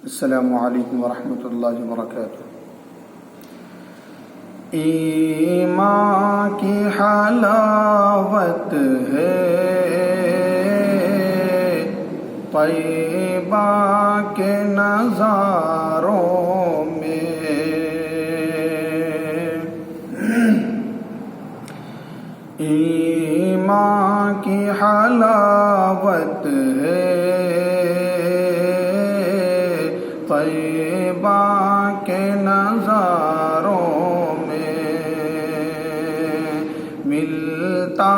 السلام علیکم ورحمۃ اللہ وبرکاتہ۔ ایمان کی حلاوت ہے طیبہ کے نظاروں میں، ایمان کی حلاوت ہے طیبہ کے نظاروں میں، ملتا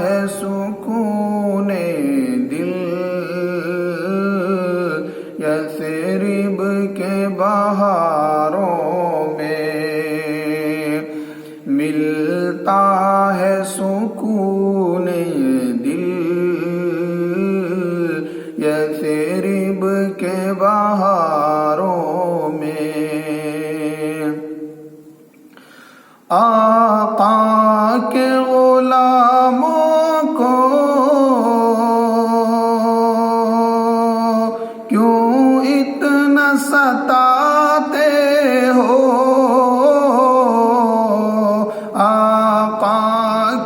ہے سکون دل یثرب کے بہاروں میں، ملتا ہے سکون دل یثرب کے بہاروں میں۔ آقا کے غلاموں کو کیوں اتنا ستاتے ہو، آقا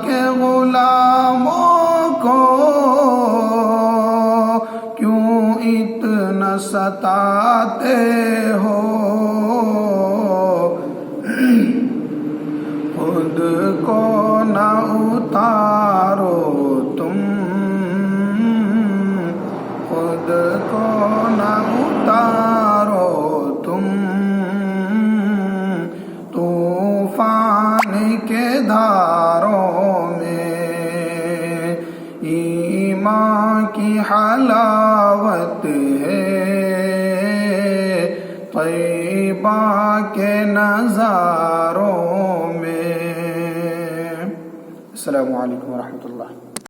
کے غلاموں کو کیوں اتنا ستاتے ہو، خود کو نہ اتارو تم، خود کو نہ اتارو تم طوفان کے دھاروں میں، ایمان کی حلاوت ہے طیبہ کے نظاروں میں۔ السلام علیکم ورحمۃ اللہ۔